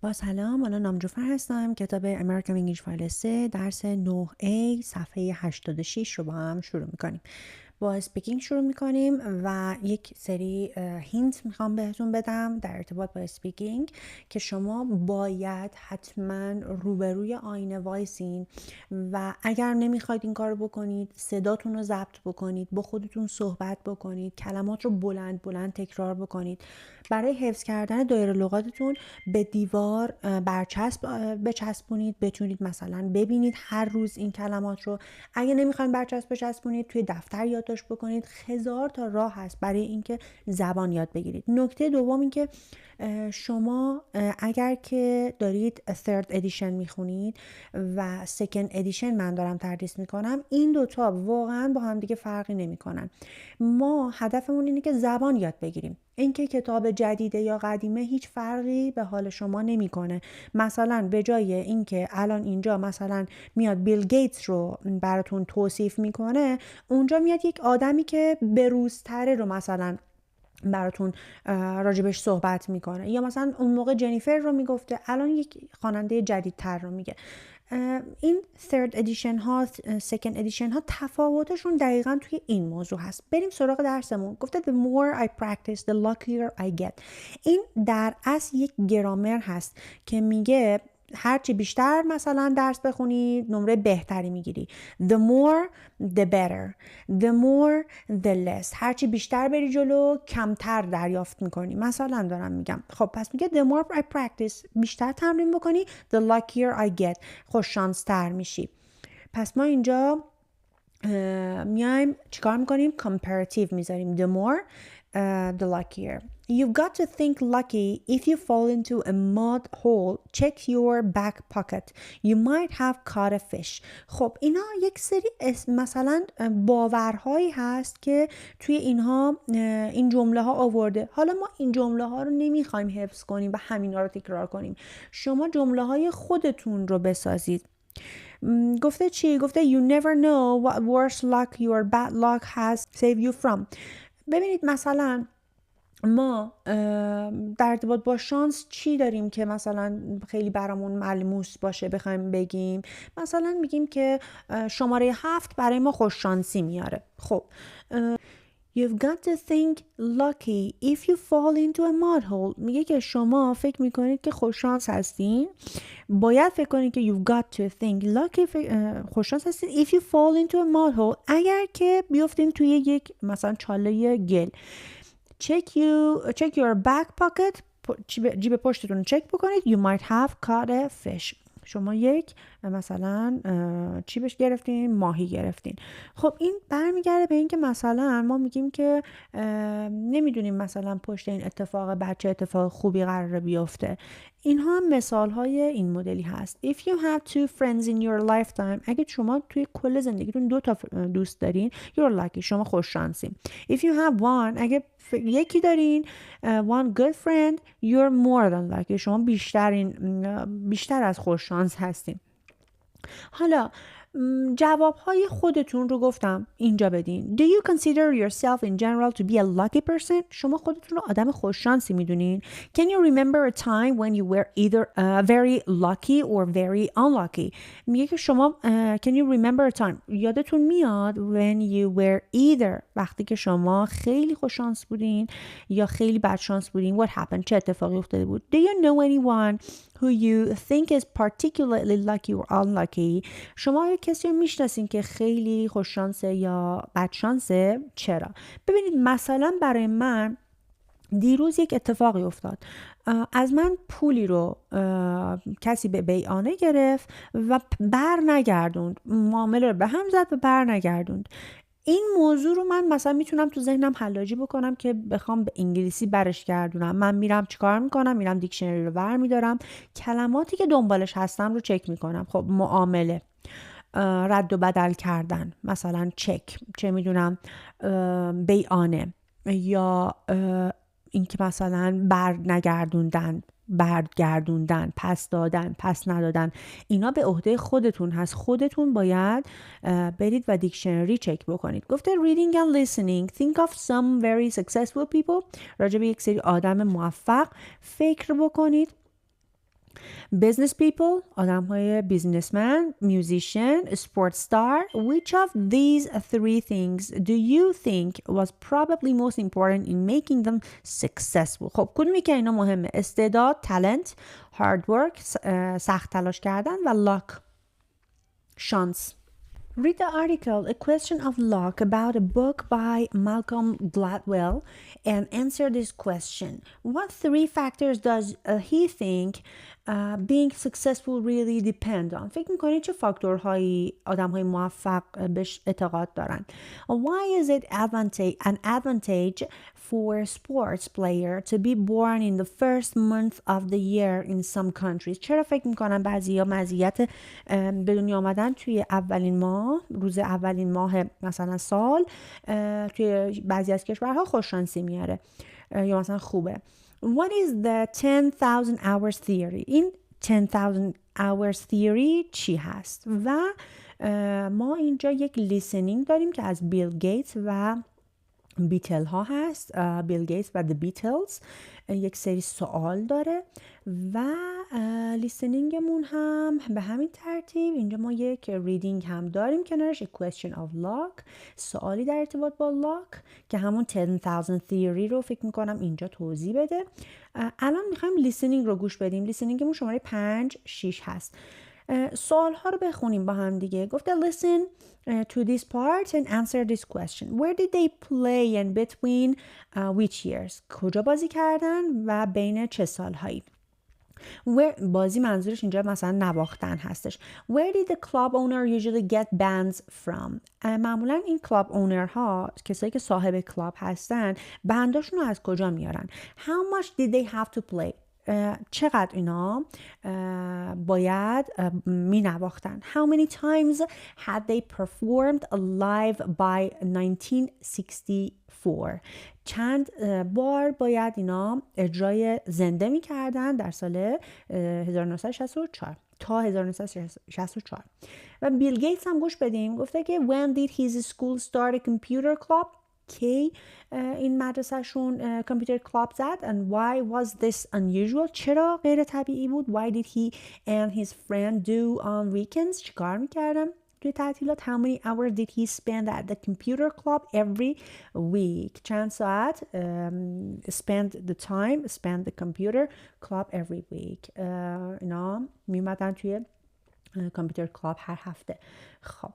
با سلام، الان نامجوفر هستم. کتاب امریکن انگلیش فایل 3 درس 9A صفحه 86 رو با هم شروع میکنیم. با اسپیکینگ شروع میکنیم و یک سری هینت میخوام بهتون بدم در ارتباط با اسپیکینگ که شما باید حتما روبروی آینه وایسین و اگر نمیخواید این کار رو بکنید صداتون رو ضبط بکنید، با خودتون صحبت بکنید، کلمات رو بلند بلند تکرار بکنید. برای حفظ کردن دایره لغاتتون به دیوار برچسب بچسبونید، بتونید مثلا ببینید هر روز این کلمات رو. اگه نمیخواین برچسب بچسبونید توی دفتر یادداشت بکنید. هزار تا راه هست برای اینکه زبان یاد بگیرید. نکته دوم این که شما اگر که دارید third edition میخونید و second edition من دارم تدریس میکنم، این دوتا واقعا با هم دیگه فرقی نمیکنن. ما هدفمون اینه که زبان یاد بگیریم. اینکه کتاب جدیده یا قدیمه هیچ فرقی به حال شما نمیکنه. مثلا به جای اینکه الان اینجا مثلا میاد بیل گیتس رو براتون توصیف میکنه، اونجا میاد یک آدمی که بروزتره رو مثلا براتون راجبش صحبت میکنه، یا مثلا اون موقع جنیفر رو میگفته، الان یک خواننده جدیدتر رو میگه. این third edition ها second edition ها تفاوتشون دقیقا توی این موضوع هست. بریم سراغ درسمون. گفته the more I practice the luckier I get. این در اصل یک گرامر هست که میگه هرچی بیشتر مثلا درس بخونی نمره بهتری میگیری. The more the better, the more the less. هرچی بیشتر بری جلو کمتر دریافت میکنی. مثلا دارم میگم. خب پس میگه the more I practice، بیشتر تمرین بکنی the luckier I get، خوش شانس تر میشی. پس ما اینجا میایم چیکار میکنیم؟ comparative میذاریم. the more the luckier. You've got to think lucky if you fall into a mud hole. Check your back pocket. You might have caught a fish. خب اینا یک سری مثلا باورهایی هست که توی اینها این جمله ها آورده. حالا ما این جمله ها رو نمیخوایم حفظ کنیم و همینا رو تکرار کنیم. شما جمله های خودتون رو بسازید. گفته چی؟ گفته you never know what worse luck your bad luck has saved you from. ببینید مثلا ما در ارتباط با شانس چی داریم که مثلا خیلی برامون ملموس باشه بخوایم بگیم؟ مثلا میگیم که شماره 7 برای ما خوش شانسی میاره. خب You've got to think lucky if you fall into a mud hole. میگه که شما فکر میکنید که خوششانس هستین، باید فکر کنید که you've got to think lucky خوششانس هستین if you fall into a mud hole، اگر که بیفتین توی یک مثلا چاله گل. check your back pocket. جیب پشتتون رو چک بکنید. you might have caught a fish. شما یک مثلا چی بهش گرفتین؟ ماهی گرفتین. خب این برمیگرده به این که مثلا ما میگیم که نمیدونیم مثلا پشت این اتفاق بچه اتفاق خوبی قراره بیفته. اینها هم مثال های این مدلی هست. If you have two friends in your lifetime، اگه شما توی کل زندگیتون 2 تا دوست دارین، you're lucky، شما خوش شانسین. If you have one، اگه یکی دارین one good friend، you're more than lucky، شما بیشتر از خوش شانس هستین. حالا جوابهای خودتون رو گفتم اینجا بدین. Do you consider yourself in general to be a lucky person؟ شما خودتون رو آدم خوششانسی میدونین؟ Can you remember a time when you were either very lucky or very unlucky؟ میگه که شما can you remember a time، یادتون میاد when you were either، وقتی که شما خیلی خوششانس بودین یا خیلی بدشانس بودین. What happened؟ چه اتفاقی افتاده بود؟ Do you know anyone who you think is particularly lucky or unlucky؟ شما کسی رو میشناسین که خیلی خوششانسه یا بدشانسه؟ چرا؟ ببینید مثلا برای من دیروز یک اتفاقی افتاد. از من پولی رو کسی به بیعانه گرفت و بر نگردوند. معامله رو به هم زد و بر نگردوند. این موضوع رو من مثلا میتونم تو ذهنم حلاجی بکنم که بخوام به انگلیسی برش گردونم. من میرم چیکار میکنم؟ میرم دیکشنری رو برمیدارم، کلماتی که دنبالش هستم رو چک میکنم. خب معامله، رد و بدل کردن، مثلا چک، چه میدونم بیعانه، یا اینکه مثلا برگردوندن، پس دادن، پس ندادن، اینا به عهده خودتون هست. خودتون باید برید و دیکشنری چک بکنید. گفته ریدینگ and listening. Think of some very successful people. راجع به یک سری آدم موفق فکر بکنید business people آدم‌های businessman, musician, sports star. Which of these three things do you think was probably most important in making them successful؟ خب کدومی که اینا مهمه؟ استعداد، talent, hard work, سخت تلاش کردن و luck، شانس. Read the article, A Question of Luck, about a book by Malcolm Gladwell and answer this question. What three factors does he think being successful really depend on? فکر میکنید چه فاکتورهایی آدم‌های موفق بهش اعتقاد دارن؟ Why is it an advantage for a sports player to be born in the first month of the year in some countries? چرا فکر میکنن بعضیا مزیت به دنیا آمدن توی اولین ماه، روز اولین ماه مثلا سال توی بعضی از کشورها خوششانسی میاره یا مثلا خوبه؟ What is the 10,000 hours theory? این 10,000 hours theory چی هست؟ و ما اینجا یک لیسنینگ داریم که از بیل گیتس و بیتل ها هست. بیل گیتس و The Beatles یک سری سوال داره و لیسنینگمون هم به همین ترتیب. اینجا ما یک ریدینگ هم داریم کنارش، A Question of Luck، سوالی در ارتباط با luck که همون 10,000 theory رو فکر میکنم اینجا توضیح بده. الان میخوایم لیسنینگ رو گوش بدیم. لیسنینگمون شماره 5-6 هست. سوال ها رو بخونیم با هم دیگه. گفته listen to this part and answer this question. Where did they play and between which years? کجا بازی کردن و بین چه سالهایی؟ بازی منظورش اینجا مثلا نواختن هستش. Where did the club owner usually get bands from? معمولا این کلاب اونر ها، کسایی که صاحب کلاب هستن، بنداشون رو از کجا میارن؟ How much did they have to play? چقدر اینا باید می نواختن؟ How many times had they performed live by 1964? چند بار باید اینا اجرای زنده می کردن در سال 1964 تا 1964. و بیل گیتس هم گوش بدیم. گفته که when did his school start a computer club? کی این مدرسهشون کامپیوتر کلاب زد and why was this unusual؟ چرا غیر طبیعی بود؟ Why did he and his friend do on weekends؟ چیکار میکردن توی تعطیلات؟ How many hours did he spend at the computer club every week؟ چند ساعت spend the computer club every week؟ اینا میمدن توی کامپیوتر کلاب هر هفته. خب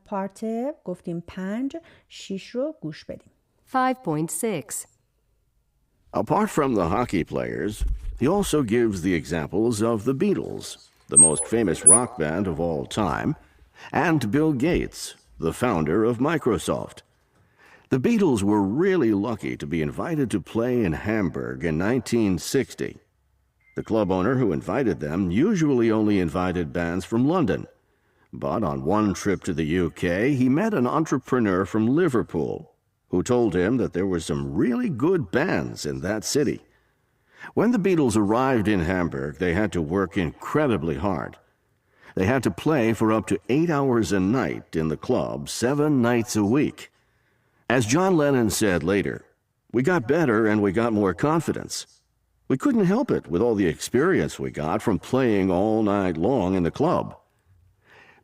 پارت گفتیم 5-6 رو گوش بدیم. 5.6 Apart from the hockey players, he also gives the examples of the Beatles, the most famous rock band of all time, and Bill Gates, the founder of Microsoft. The Beatles were really lucky to be invited to play in Hamburg in 1960. The club owner who invited them usually only invited bands from London. But on one trip to the UK, he met an entrepreneur from Liverpool who told him that there were some really good bands in that city. When the Beatles arrived in Hamburg, they had to work incredibly hard. They had to play for up to 8 hours a night in the club 7 nights a week. As John Lennon said later, we got better and we got more confidence. We couldn't help it with all the experience we got from playing all night long in the club.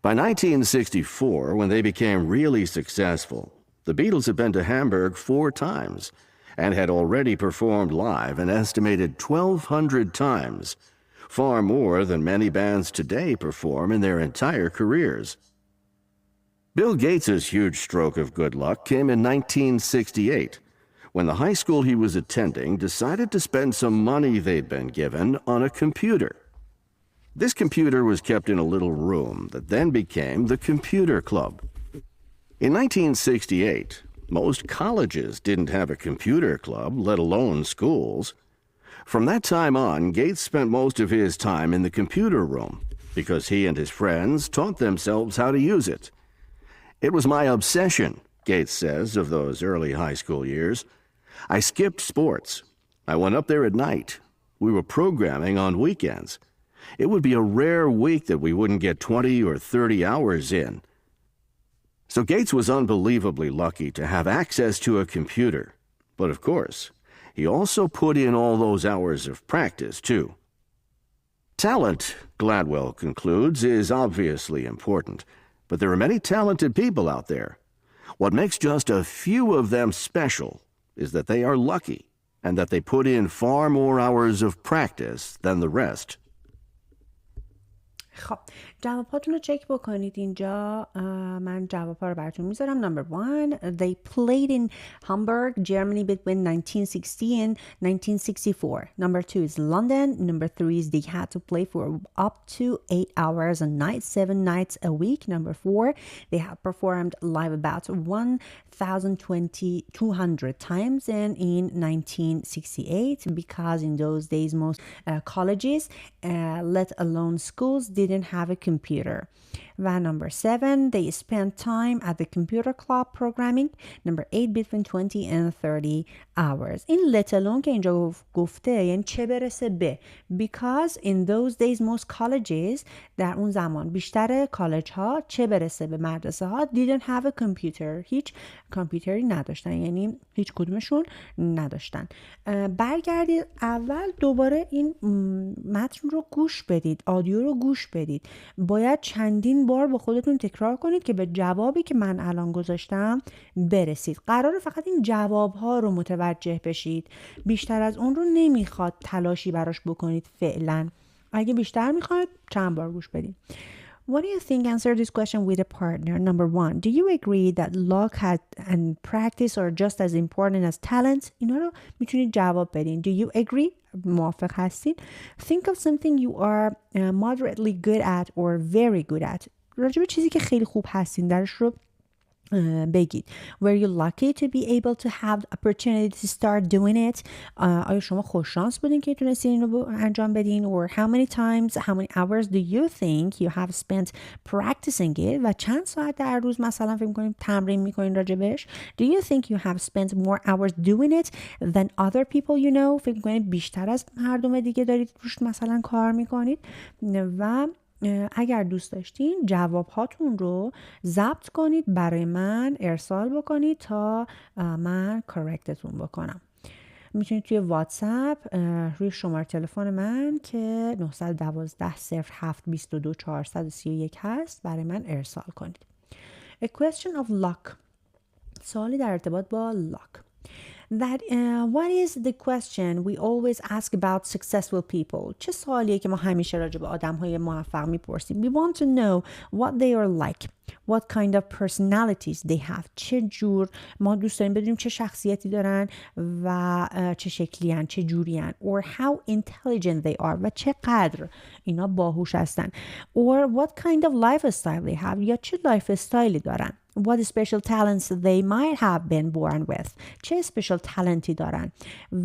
By 1964, when they became really successful, the Beatles had been to Hamburg 4 times and had already performed live an estimated 1,200 times, far more than many bands today perform in their entire careers. Bill Gates' huge stroke of good luck came in 1968, when the high school he was attending decided to spend some money they'd been given on a computer. This computer was kept in a little room that then became the computer club. In 1968, most colleges didn't have a computer club, let alone schools. From that time on, Gates spent most of his time in the computer room because he and his friends taught themselves how to use it. It was my obsession, Gates says, of those early high school years. I skipped sports. I went up there at night. We were programming on weekends. It would be a rare week that we wouldn't get 20 or 30 hours in. So Gates was unbelievably lucky to have access to a computer. But of course, he also put in all those hours of practice, too. Talent, Gladwell concludes, is obviously important, but there are many talented people out there. What makes just a few of them special is that they are lucky and that they put in far more hours of practice than the rest. خب جواباتون رو چک بکنید اینجا. من جوابا رو براتون میذارم. Number 1, they played in Hamburg, Germany between 1960 and 1964. Number 2 is London. Number 3 is they had to play for up to 8 hours a night, 7 nights a week. Number 4, they have performed live about 1,200 times and in 1968 because in those days most colleges, let alone schools, didn't have a computer. And number 7, they spent time at the computer club programming. Number 8, between 20 and 30 hours. این let alone که اینجا گفته یعنی چه برسه به because in those days most colleges در اون زمان بیشتر کالج ها چه برسه به مدرسه ها didn't have a computer هیچ کامپیوتری نداشتن یعنی هیچ کدومشون نداشتن. برگردید اول دوباره این متن رو گوش بدید آدیو رو گوش بدید باید چندین بار با خودتون تکرار کنید که به جوابی که من الان گذاشتم برسید. قراره فقط این جوابها رو متوجه بشید بیشتر از اون رو نمیخواد تلاشی براش بکنید فعلا. اگه بیشتر میخواید چند بار گوش بدید. What do you think? Answer this question with a partner. Number 1, do you agree that luck and practice are just as important as talent? اینا رو میتونید جواب بدین. Do you agree? موافق هستین؟ Think of something you are moderately good at or very good at. راجع به چیزی که خیلی خوب هستین درش رو بگید. Were you lucky to be able to have the opportunity to start doing it? آیا شما خوش شانس بودین که تونستین اینو انجام بدین؟ Or how many times, how many hours do you think you have spent practicing it? و چند ساعت در روز مثلا فکر می‌کنین تمرین می‌کنین راجبش؟ Do you think you have spent more hours doing it than other people you know? فکر می‌کنین بیشتر از مردم دیگه دارید روش مثلا کار می‌کنید؟ و اگر دوست داشتین جواب هاتون رو ضبط کنید برای من ارسال بکنید تا من کرکتتون بکنم. میتونید توی واتساپ روی شماره تلفن من که 912-07-22-431 هست برای من ارسال کنید. A question of luck. سوالی در ارتباط با luck. That what is the question we always ask about successful people? چه سوالیه که ما همیشه راجع به آدم‌های موفق میپرسیم؟ We want to know what they are like. What kind of personalities they have. چه جور ما دوست داریم بدونیم چه شخصیتی دارن و چه شکلی هن چه جوری هن. Or how intelligent they are. و چقدر اینا باهوش هستن. Or what kind of lifestyle they have. یا چه لایف استایلی دارن. What special talents they might have been born with. چه special talenتی دارن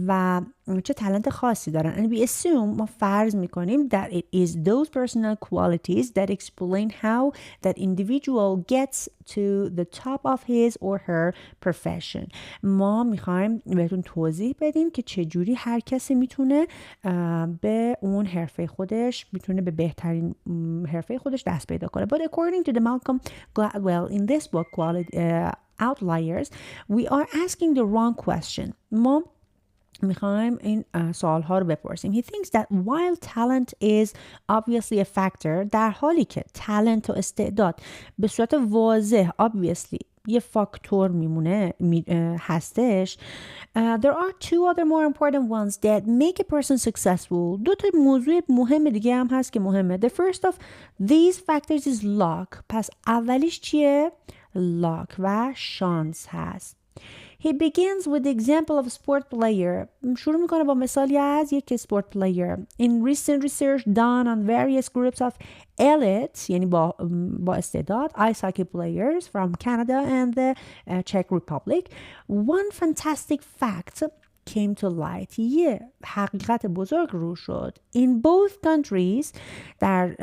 و چه talent خاصی دارن. And we assume ما فرض میکنیم that it is those personal qualities that explain how that individual gets to the top of his or her profession. ما میخوایم بهتون توضیح بدیم که چجوری هر کسی میتونه به اون حرفه خودش میتونه به بهترین حرفه خودش دست پیدا کنه. But according to the Malcolm Gladwell in this book Outliers, we are asking the wrong question. ما میخوایم این سوال ها رو بپرسیم. He thinks that while talent is obviously a factor, در حالی که talent و استعداد به صورت واضح obviously یه فاکتور میمونه هستش, there are two other more important ones that make a person successful. دو تا موضوع مهم دیگه هم هست که مهمه. The first of these factors is luck. پس اولیش چیه؟ luck و شانس هست. He begins with the example of a sport player. شروع میکنه با مثالی از یک sport player. In recent research done on various groups of elites, یعنی با استعداد, ice hockey players from Canada and the Czech Republic, one fantastic fact came to light. یه حقیقت بزرگ رو شد. In both countries, در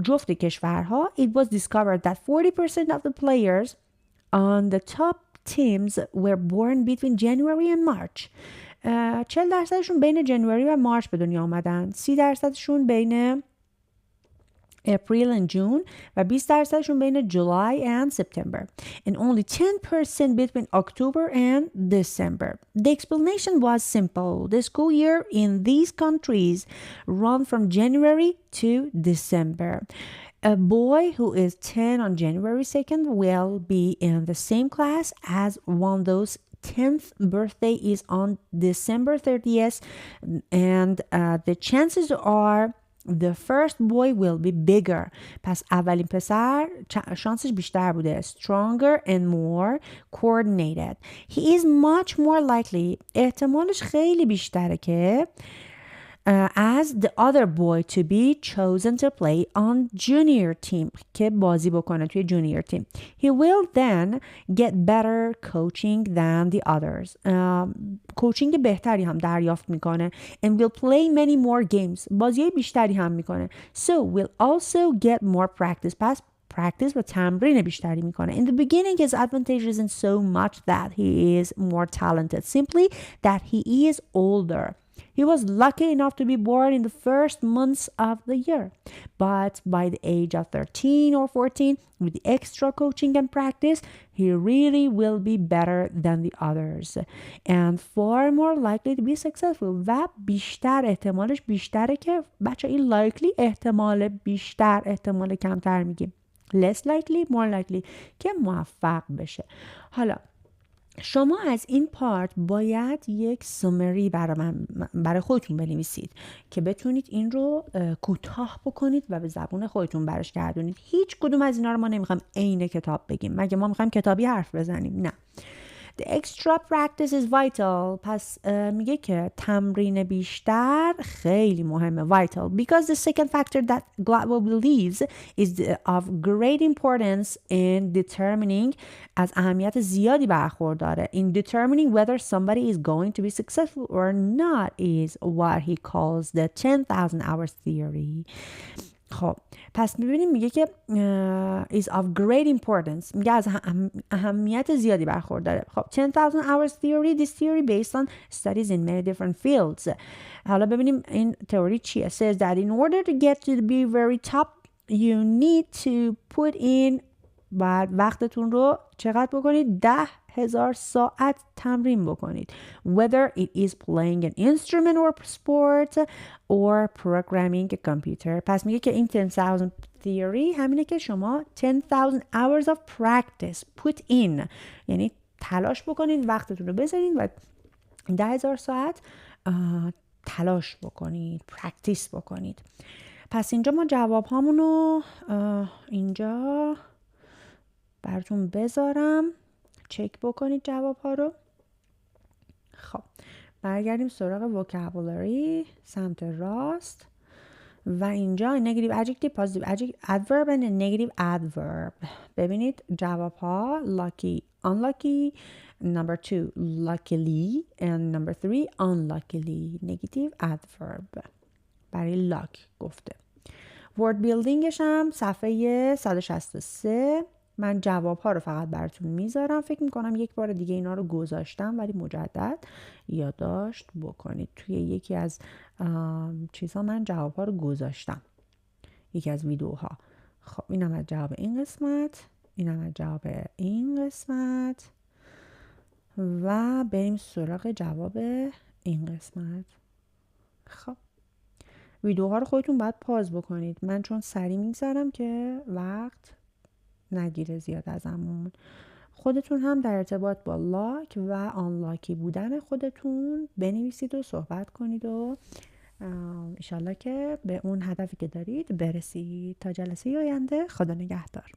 جفت کشورها, it was discovered that 40% of the players on the top teams were born between January and March. 40% بین جنوری و مارچ به دنیا آمدن. 30% بین April and June و 20%شون بین July and September and only 10% between October and December. The explanation was simple. The school year in these countries run from January to December. A boy who is 10 on January 2nd will be in the same class as one whose 10th birthday is on December 30th and the chances are the first boy will be bigger. پس اولین پسر شانسش بیشتر بوده. Stronger and more coordinated. He is much more likely. احتمالش خیلی بیشتره که as the other boy to be chosen to play on junior team که بازی بکنه توی junior team. He will then get better coaching than the others. کوچینگ بهتری هم دریافت میکنه and will play many more games. بازی بیشتری هم میکنه. So will also get more practice. پس practice و تمرین بیشتری میکنه. In the beginning his advantage isn't so much that he is more talented, simply that he is older. He was lucky enough to be born in the first months of the year. But by the age of 13 or 14, with the extra coaching and practice, he really will be better than the others. And far more likely to be successful. و بیشتر احتمالش بیشتره که بچه این likely احتمال بیشتر احتمال کمتر میگیم. Less likely, more likely که موفق بشه. حالا شما از این پارت باید یک سومری برای خودتون بنویسید که بتونید این رو کوتاه بکنید و به زبون خودتون برش گردونید. هیچ کدوم از اینا رو ما نمیخوایم عین کتاب بگیم. مگه ما میخوایم کتابی حرف بزنیم؟ نه. The extra practice is vital. پس میگه که تمرین بیشتر خیلی مهمه. Vital. Because the second factor that Gladwell believes is of great importance in determining از اهمیت زیادی برخورداره. In determining whether somebody is going to be successful or not is what he calls the 10,000 hours theory. خب پس میبینیم میگه که is of great importance. میگه از اهمیت زیادی برخورداره. خب 10,000 hours theory. This theory based on studies in many different fields. حالا ببینیم این تئوری چیه. Says that in order to get to be very top you need to put in بعد وقتتون رو چقدر بکنید؟ 10,000 ساعت تمرین بکنید. Whether it is playing an instrument or sport or programming a computer. پس میگه که این 10,000 theory همینه که شما 10,000 hours of practice put in یعنی تلاش بکنید وقتتون رو بذارید و 10,000 ساعت تلاش بکنید پرکتیس بکنید. پس اینجا ما جواب هامونو اینجا براتون بذارم چک بکنید جواب ها رو. خب برگردیم سراغ vocabulary سمت راست و اینجا negative adjective, positive adverb and negative adverb. ببینید جواب ها lucky, unlucky, number 2 luckily and number 3 unluckily. negative adverb برای luck گفته. word buildingش هم صفحه 163. من جواب ها رو فقط براتون میذارم. فکر میکنم یک بار دیگه اینا رو گذاشتم ولی مجدد یادداشت بکنید. توی یکی از چیزها من جواب ها رو گذاشتم. یکی از ویدیوها. خب اینم از جواب این قسمت. اینم از جواب این قسمت. و بریم سراغ جواب این قسمت. خب ویدیوها رو خودتون باید پاز بکنید. من چون سریع میگذارم که وقت نگیره زیاد ازمون. خودتون هم در ارتباط با لاک و آنلاکی بودن خودتون بنویسید و صحبت کنید و انشالله که به اون هدفی که دارید برسید. تا جلسه آینده خدا نگهدار.